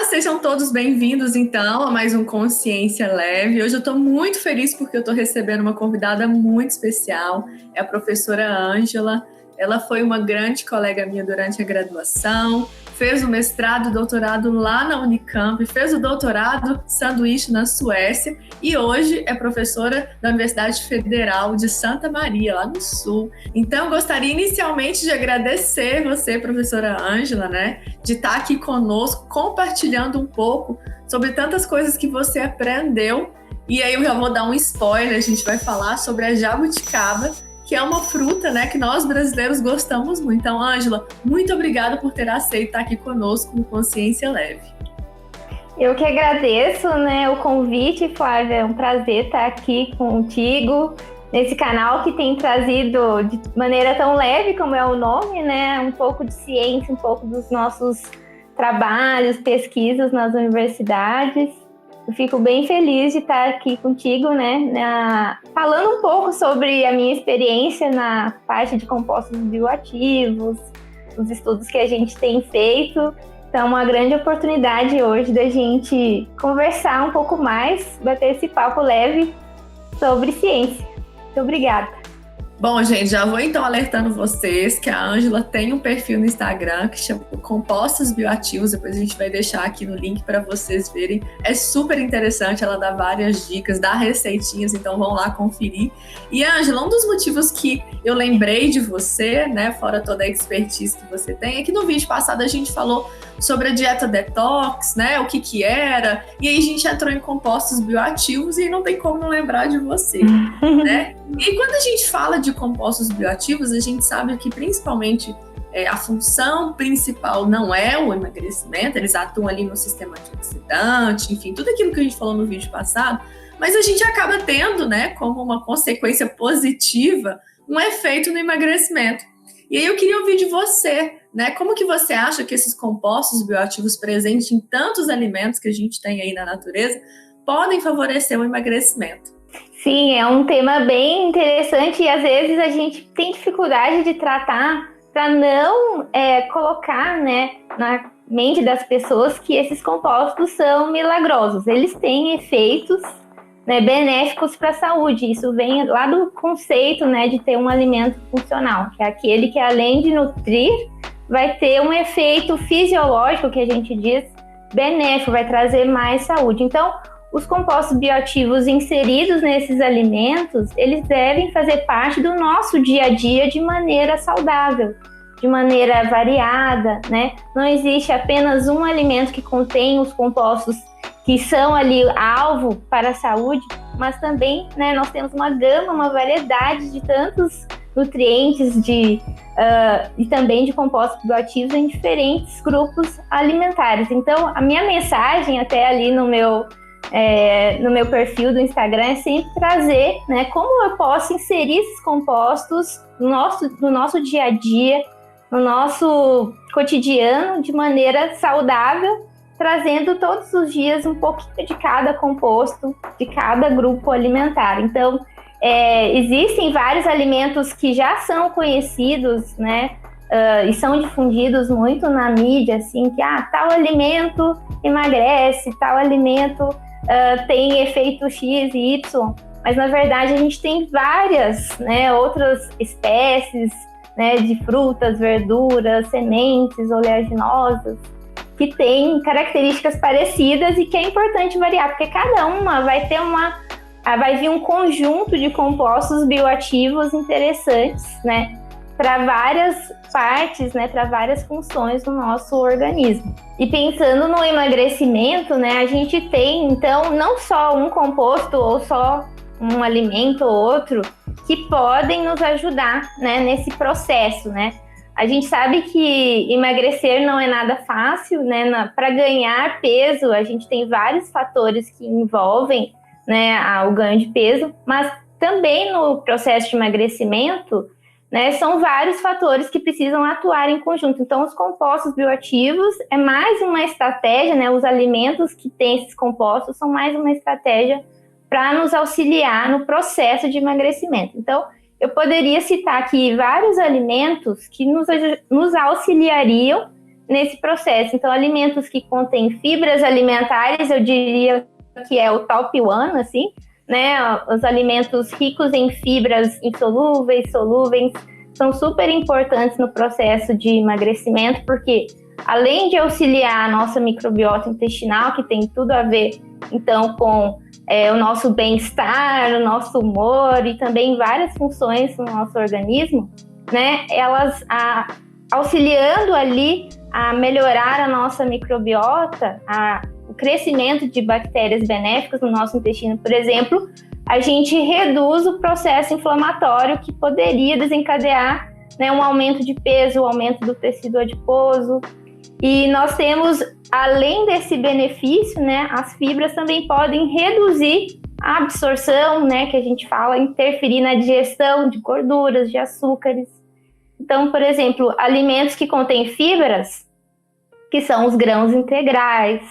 Sejam todos bem-vindos, então, a mais um Consciência Leve. Hoje eu estou muito feliz porque eu estou recebendo uma convidada muito especial, é a professora Ângela. Ela foi uma grande colega minha durante a graduação, fez o mestrado e doutorado lá na Unicamp, fez o doutorado sanduíche na Suécia e hoje é professora da Universidade Federal de Santa Maria, lá no Sul. Então, eu gostaria inicialmente de agradecer você, professora Ângela, de estar aqui conosco, compartilhando um pouco sobre tantas coisas que você aprendeu. E aí eu já vou dar um spoiler, a gente vai falar sobre a jabuticaba, que é uma fruta, que nós brasileiros gostamos muito. Então, Ângela, muito obrigada por ter aceito estar aqui conosco no Consciência Leve. Eu que agradeço, o convite, Flávia. É um prazer estar aqui contigo nesse canal que tem trazido de maneira tão leve como é o nome, um pouco de ciência, um pouco dos nossos trabalhos, pesquisas nas universidades. Eu fico bem feliz de estar aqui contigo, falando um pouco sobre a minha experiência na parte de compostos bioativos, os estudos que a gente tem feito. Então, é uma grande oportunidade hoje da gente conversar um pouco mais, bater esse papo leve sobre ciência. Muito obrigada. Bom, gente, já vou então alertando vocês que a Ângela tem um perfil no Instagram que chama Compostos Bioativos, depois a gente vai deixar aqui no link para vocês verem. É super interessante, ela dá várias dicas, dá receitinhas, então vão lá conferir. E Ângela, um dos motivos que eu lembrei de você, fora toda a expertise que você tem, é que no vídeo passado a gente falou sobre a dieta detox, o que era, e aí a gente entrou em compostos bioativos e não tem como não lembrar de você, E quando a gente fala de compostos bioativos, a gente sabe que principalmente a função principal não é o emagrecimento, eles atuam ali no sistema antioxidante, enfim, tudo aquilo que a gente falou no vídeo passado, mas a gente acaba tendo, como uma consequência positiva, um efeito no emagrecimento. E aí eu queria ouvir de você, como que você acha que esses compostos bioativos presentes em tantos alimentos que a gente tem aí na natureza podem favorecer o emagrecimento? Sim, é um tema bem interessante e às vezes a gente tem dificuldade de tratar para não colocar na mente das pessoas que esses compostos são milagrosos. Eles têm efeitos benéficos para a saúde. Isso vem lá do conceito de ter um alimento funcional, que é aquele que além de nutrir, vai ter um efeito fisiológico, que a gente diz, benéfico, vai trazer mais saúde. Então, os compostos bioativos inseridos nesses alimentos, eles devem fazer parte do nosso dia a dia de maneira saudável, de maneira variada, Não existe apenas um alimento que contém os compostos que são ali alvo para a saúde, mas também nós temos uma gama, uma variedade de tantos nutrientes e também de compostos bioativos em diferentes grupos alimentares. Então, a minha mensagem até ali no meu perfil do Instagram é sempre trazer como eu posso inserir esses compostos no nosso dia a dia, no nosso cotidiano, de maneira saudável, trazendo todos os dias um pouquinho de cada composto, de cada grupo alimentar. Então, existem vários alimentos que já são conhecidos, e são difundidos muito na mídia, assim, que tal alimento emagrece, tal alimento tem efeito X e Y, mas na verdade a gente tem várias outras espécies de frutas, verduras, sementes oleaginosas que têm características parecidas e que é importante variar, porque cada uma vai vir um conjunto de compostos bioativos interessantes, para várias partes, para várias funções do nosso organismo. E pensando no emagrecimento, a gente tem, então, não só um composto ou só um alimento ou outro que podem nos ajudar, nesse processo, A gente sabe que emagrecer não é nada fácil, Para ganhar peso, a gente tem vários fatores que envolvem, o ganho de peso, mas também no processo de emagrecimento, são vários fatores que precisam atuar em conjunto. Então, os compostos bioativos é mais uma estratégia, os alimentos que têm esses compostos são mais uma estratégia para nos auxiliar no processo de emagrecimento. Então, eu poderia citar aqui vários alimentos que nos auxiliariam nesse processo. Então, alimentos que contêm fibras alimentares, eu diria que é o top one, assim, né? Os alimentos ricos em fibras insolúveis, solúveis, são super importantes no processo de emagrecimento, porque além de auxiliar a nossa microbiota intestinal, que tem tudo a ver, então, com o nosso bem-estar, o nosso humor e também várias funções no nosso organismo, né? Elas auxiliando ali a melhorar a nossa microbiota, o crescimento de bactérias benéficas no nosso intestino, por exemplo, a gente reduz o processo inflamatório que poderia desencadear, né, um aumento de peso, um aumento do tecido adiposo. E nós temos, além desse benefício, né, as fibras também podem reduzir a absorção, né, que a gente fala, interferir na digestão de gorduras, de açúcares. Então, por exemplo, alimentos que contêm fibras, que são os grãos integrais,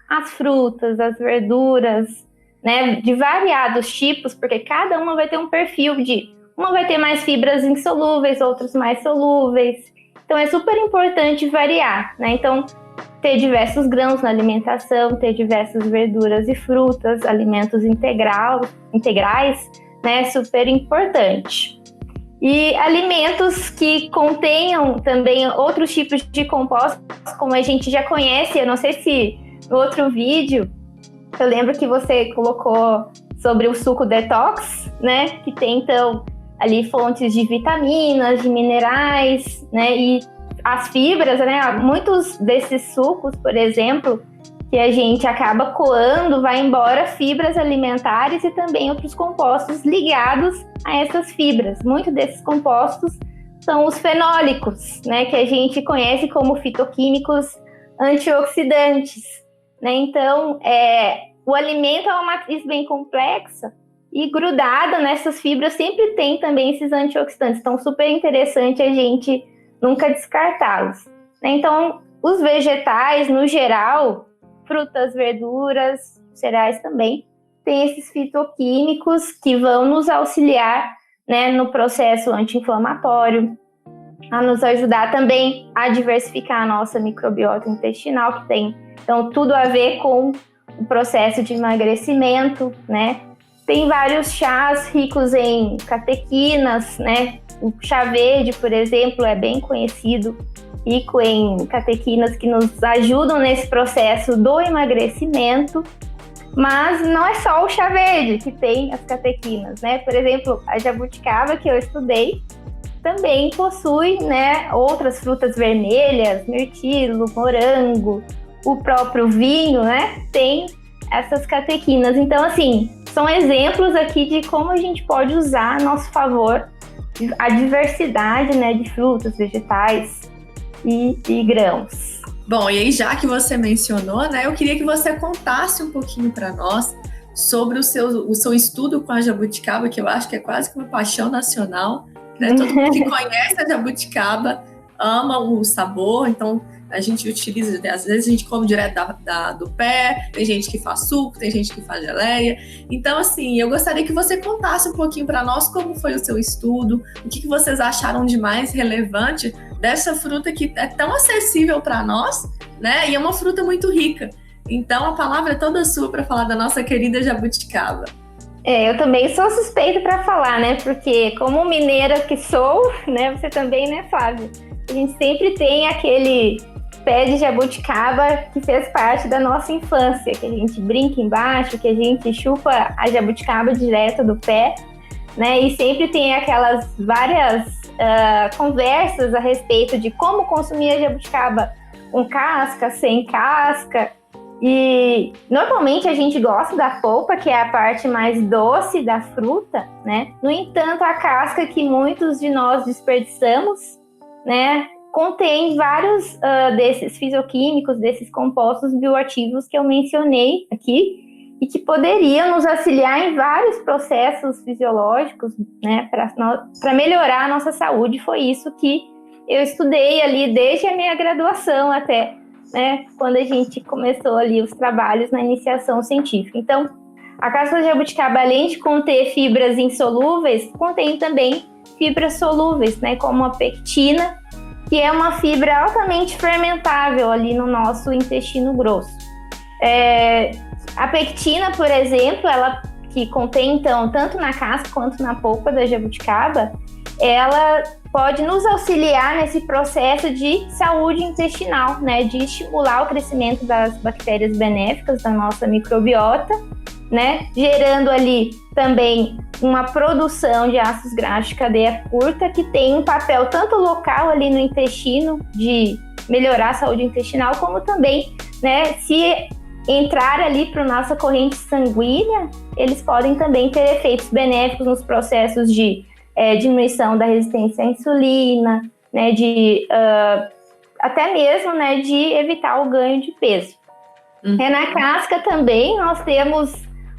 as frutas, as verduras, né, de variados tipos, porque cada uma vai ter um perfil uma vai ter mais fibras insolúveis, outras mais solúveis. Então, é super importante variar, né? Então, ter diversos grãos na alimentação, ter diversas verduras e frutas, alimentos integrais, né? É super importante. E alimentos que contenham também outros tipos de compostos, como a gente já conhece, eu não sei se no outro vídeo, eu lembro que você colocou sobre o suco detox, né? Que tem, então, ali fontes de vitaminas, de minerais, né? E as fibras, né? Muitos desses sucos, por exemplo, que a gente acaba coando, vai embora fibras alimentares e também outros compostos ligados a essas fibras. Muitos desses compostos são os fenólicos, né? Que a gente conhece como fitoquímicos antioxidantes, né? Então, o alimento é uma matriz bem complexa e grudada nessas fibras sempre tem também esses antioxidantes. Então, super interessante a gente nunca descartá-los. Então, os vegetais, no geral, frutas, verduras, cereais também, tem esses fitoquímicos que vão nos auxiliar, né, no processo anti-inflamatório, a nos ajudar também a diversificar a nossa microbiota intestinal, que tem, então, tudo a ver com o processo de emagrecimento, né? Tem vários chás ricos em catequinas, né? O chá verde, por exemplo, é bem conhecido, rico em catequinas que nos ajudam nesse processo do emagrecimento. Mas não é só o chá verde que tem as catequinas, né? Por exemplo, a jabuticaba que eu estudei também possui, né, outras frutas vermelhas, mirtilo, morango, o próprio vinho, né, tem essas catequinas. Então, assim, são exemplos aqui de como a gente pode usar a nosso favor a diversidade, né, de frutas, vegetais e grãos. Bom, e aí já que você mencionou, né, eu queria que você contasse um pouquinho para nós sobre o seu estudo com a jabuticaba, que eu acho que é quase que uma paixão nacional, né? Todo mundo que conhece a jabuticaba ama o sabor, então a gente utiliza, às vezes a gente come direto do pé, tem gente que faz suco, tem gente que faz geleia. Então, assim, eu gostaria que você contasse um pouquinho para nós como foi o seu estudo, o que vocês acharam de mais relevante dessa fruta que é tão acessível para nós, né? E é uma fruta muito rica. Então, a palavra é toda sua para falar da nossa querida jabuticaba. Eu também sou suspeita para falar, né? Porque como mineira que sou, né? Você também, né, Flávia? A gente sempre tem aquele pé de jabuticaba que fez parte da nossa infância, que a gente brinca embaixo, que a gente chupa a jabuticaba direto do pé, né? E sempre tem aquelas várias conversas a respeito de como consumir a jabuticaba com casca, sem casca. E normalmente a gente gosta da polpa, que é a parte mais doce da fruta, né? No entanto, a casca que muitos de nós desperdiçamos, né, contém vários desses fitoquímicos, desses compostos bioativos que eu mencionei aqui e que poderiam nos auxiliar em vários processos fisiológicos, né, para melhorar a nossa saúde. Foi isso que eu estudei ali desde a minha graduação até, né, quando a gente começou ali os trabalhos na iniciação científica. Então, a casca de jabuticaba, além de conter fibras insolúveis, contém também fibras solúveis, né, como a pectina que é uma fibra altamente fermentável ali no nosso intestino grosso. A pectina, por exemplo, ela que contém, então, tanto na casca quanto na polpa da jabuticaba, ela pode nos auxiliar nesse processo de saúde intestinal, né, de estimular o crescimento das bactérias benéficas da nossa microbiota, né, gerando ali também uma produção de ácidos graxos de cadeia curta, que tem um papel tanto local ali no intestino, de melhorar a saúde intestinal, como também, né, se entrar ali para a nossa corrente sanguínea, eles podem também ter efeitos benéficos nos processos de diminuição da resistência à insulina, né, até mesmo, né, de evitar o ganho de peso. Na casca também nós temos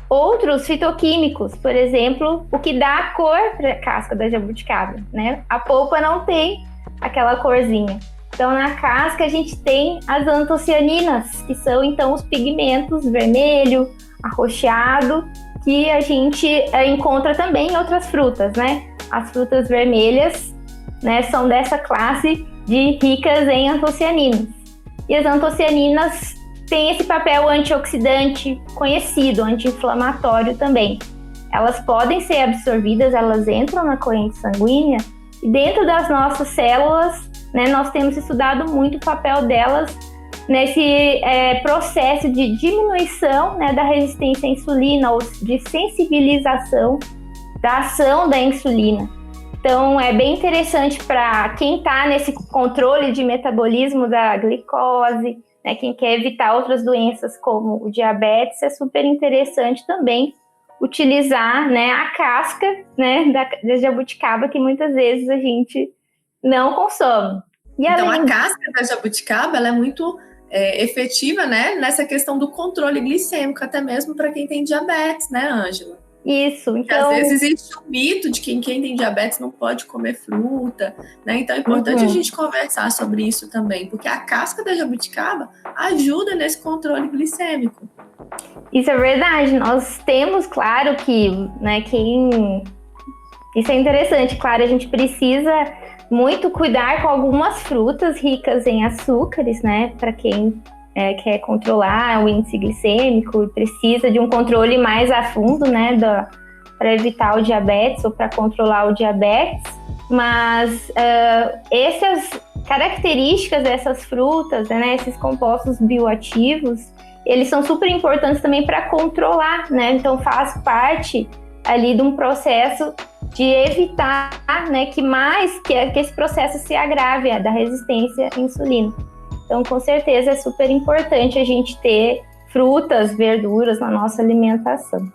outros fitoquímicos, por exemplo, o que dá a cor para a casca da jabuticaba, né? A polpa não tem aquela corzinha. Então, na casca a gente tem as antocianinas, que são então os pigmentos vermelho, arroxeado, que a gente encontra também em outras frutas, né? As frutas vermelhas, né, são dessa classe de ricas em antocianinas. E as antocianinas têm esse papel antioxidante conhecido, anti-inflamatório também. Elas podem ser absorvidas, elas entram na corrente sanguínea e dentro das nossas células, né, nós temos estudado muito o papel delas nesse processo de diminuição, né, da resistência à insulina ou de sensibilização da ação da insulina. Então, é bem interessante para quem está nesse controle de metabolismo da glicose, né, quem quer evitar outras doenças como o diabetes, é super interessante também utilizar, né, a casca, né, da jabuticaba, que muitas vezes a gente não consome. Então, a casca da jabuticaba ela é muito efetiva, né, nessa questão do controle glicêmico, até mesmo para quem tem diabetes, né, Ângela? Isso, então... Porque, às vezes existe um mito de que quem tem diabetes não pode comer fruta, né? Então é importante a gente conversar sobre isso também, porque a casca da jabuticaba ajuda nesse controle glicêmico. Isso é verdade, nós temos, claro que, né, isso é interessante, claro, a gente precisa muito cuidar com algumas frutas ricas em açúcares, né, para quem quer controlar o índice glicêmico e precisa de um controle mais a fundo, né, para evitar o diabetes ou para controlar o diabetes. Mas essas características dessas frutas, né, esses compostos bioativos, eles são super importantes também para controlar, né? Então faz parte ali de um processo de evitar, né, que esse processo se agrave, da resistência à insulina. Então, com certeza, é super importante a gente ter frutas, verduras na nossa alimentação.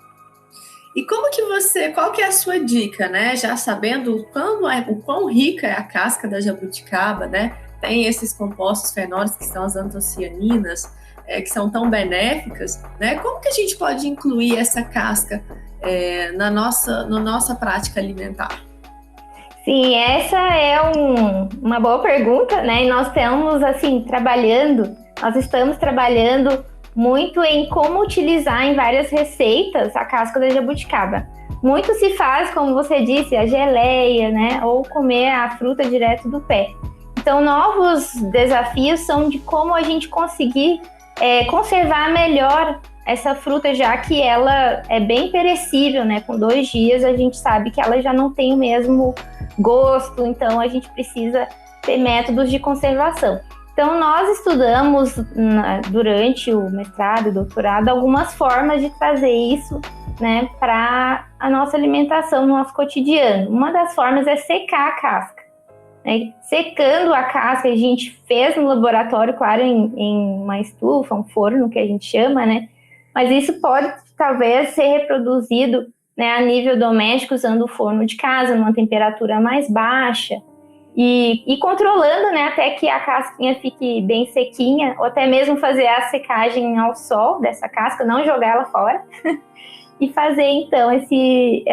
E qual que é a sua dica, né? Já sabendo o quão rica é a casca da jabuticaba, né? Tem esses compostos fenólicos que são as antocianinas, que são tão benéficas, né? Como que a gente pode incluir essa casca na nossa prática alimentar? Sim, essa é uma boa pergunta, né? E nós estamos trabalhando muito em como utilizar em várias receitas a casca da jabuticaba. Muito se faz, como você disse, a geleia, né? Ou comer a fruta direto do pé. Então, novos desafios são de como a gente conseguir conservar melhor essa fruta, já que ela é bem perecível, né? Com 2 dias a gente sabe que ela já não tem o mesmo gosto, então a gente precisa ter métodos de conservação. Então nós estudamos durante o mestrado e doutorado algumas formas de trazer isso, né, para a nossa alimentação, no nosso cotidiano. Uma das formas é secar a casca, né? Secando a casca, a gente fez no laboratório, claro, em uma estufa, um forno que a gente chama, né? Mas isso pode talvez ser reproduzido, né, a nível doméstico, usando o forno de casa, numa temperatura mais baixa, e controlando, né, até que a casquinha fique bem sequinha, ou até mesmo fazer a secagem ao sol dessa casca, não jogar ela fora, e fazer então esse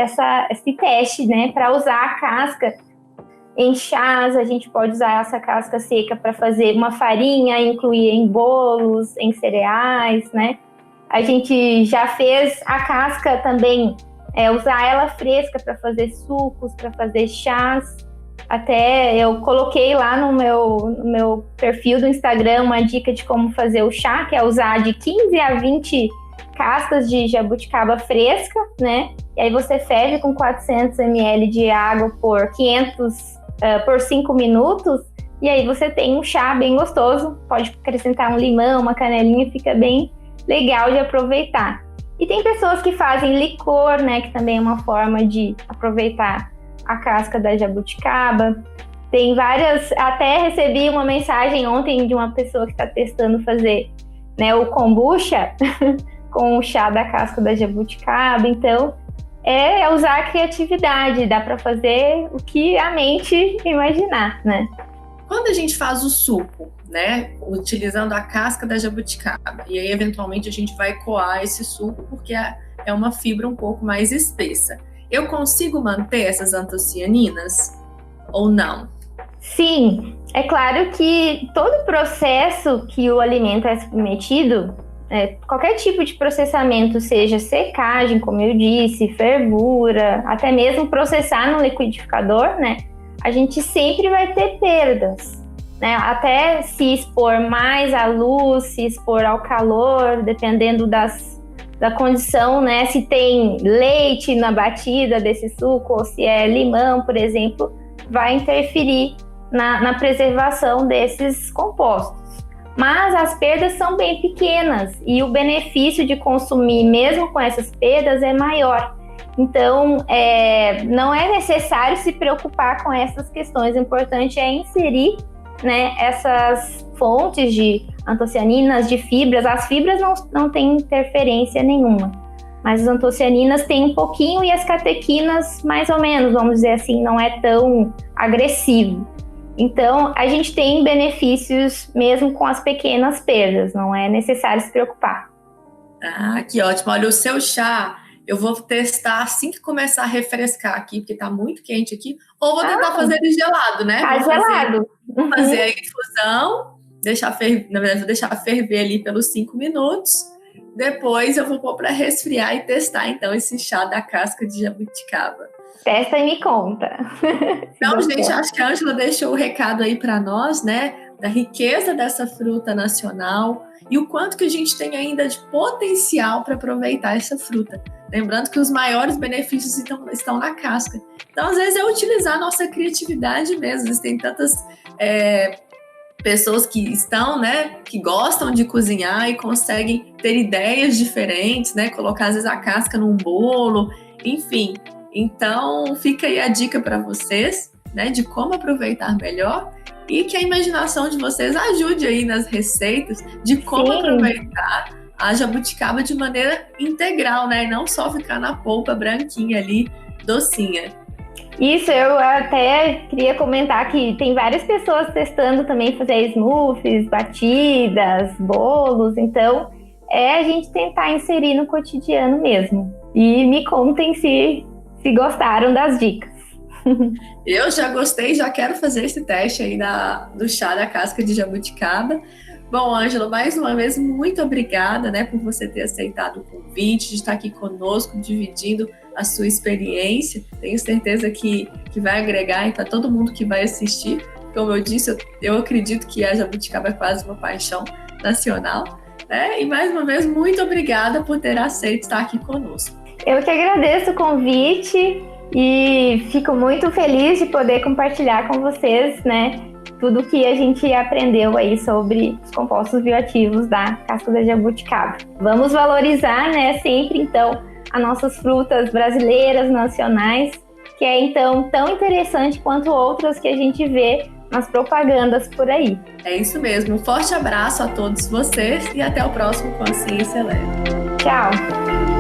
teste, né, para usar a casca em chás. A gente pode usar essa casca seca para fazer uma farinha, incluir em bolos, em cereais, né? A gente já fez a casca também, usar ela fresca para fazer sucos, para fazer chás. Até eu coloquei lá no meu perfil do Instagram uma dica de como fazer o chá, que é usar de 15 a 20 cascas de jabuticaba fresca, né? E aí você ferve com 400 ml de água por 5 minutos, e aí você tem um chá bem gostoso. Pode acrescentar um limão, uma canelinha, fica bem legal de aproveitar. E tem pessoas que fazem licor, né? Que também é uma forma de aproveitar a casca da jabuticaba. Tem várias, até recebi uma mensagem ontem de uma pessoa que está testando fazer, né, o kombucha com o chá da casca da jabuticaba. Então, é usar a criatividade, dá para fazer o que a mente imaginar, né? Quando a gente faz o suco, né, utilizando a casca da jabuticaba, e aí eventualmente a gente vai coar esse suco porque é uma fibra um pouco mais espessa. Eu consigo manter essas antocianinas ou não? Sim, é claro que todo processo que o alimento é submetido, qualquer tipo de processamento, seja secagem, como eu disse, fervura, até mesmo processar no liquidificador, né, a gente sempre vai ter perdas, né? Até se expor mais à luz, se expor ao calor, dependendo da condição, né? Se tem leite na batida desse suco ou se é limão, por exemplo, vai interferir na preservação desses compostos. Mas as perdas são bem pequenas e o benefício de consumir mesmo com essas perdas é maior. Então, não é necessário se preocupar com essas questões. O importante é inserir, né, essas fontes de antocianinas, de fibras. As fibras não têm interferência nenhuma, mas as antocianinas têm um pouquinho e as catequinas mais ou menos, vamos dizer assim, não é tão agressivo. Então, a gente tem benefícios mesmo com as pequenas perdas, não é necessário se preocupar. Ah, que ótimo. Olha, o seu chá eu vou testar assim que começar a refrescar aqui, porque tá muito quente aqui, ou vou tentar fazer ele gelado, né? Tá gelado. Vou fazer a infusão, na verdade, vou deixar ferver ali pelos 5 minutos. Depois eu vou pôr para resfriar e testar, então, esse chá da casca de jabuticaba. Testa e me conta. Então, gente, acho que a Ângela deixou o recado aí para nós, né? Da riqueza dessa fruta nacional e o quanto que a gente tem ainda de potencial para aproveitar essa fruta. Lembrando que os maiores benefícios estão na casca. Então, às vezes, é utilizar a nossa criatividade mesmo. Existem tantas pessoas que estão, né, que gostam de cozinhar e conseguem ter ideias diferentes, né? Colocar, às vezes, a casca num bolo, enfim. Então, fica aí a dica para vocês, né, de como aproveitar melhor e que a imaginação de vocês ajude aí nas receitas de como aproveitar a jabuticaba de maneira integral, né, e não só ficar na polpa branquinha ali, docinha. Isso, eu até queria comentar que tem várias pessoas testando também fazer smoothies, batidas, bolos, então a gente tentar inserir no cotidiano mesmo. E me contem se gostaram das dicas. Eu já gostei, já quero fazer esse teste aí do chá da casca de jabuticaba. Bom, Ângela, mais uma vez, muito obrigada, né, por você ter aceitado o convite, de estar aqui conosco, dividindo a sua experiência. Tenho certeza que vai agregar para todo mundo que vai assistir. Como eu disse, eu acredito que a jabuticaba é quase uma paixão nacional, né? E mais uma vez, muito obrigada por ter aceito estar aqui conosco. Eu que agradeço o convite e fico muito feliz de poder compartilhar com vocês, né, tudo que a gente aprendeu aí sobre os compostos bioativos da casca da jabuticaba. Vamos valorizar, né, sempre, então, as nossas frutas brasileiras, nacionais, que é, então, tão interessante quanto outras que a gente vê nas propagandas por aí. É isso mesmo. Um forte abraço a todos vocês e até o próximo Consciência Leve. Tchau!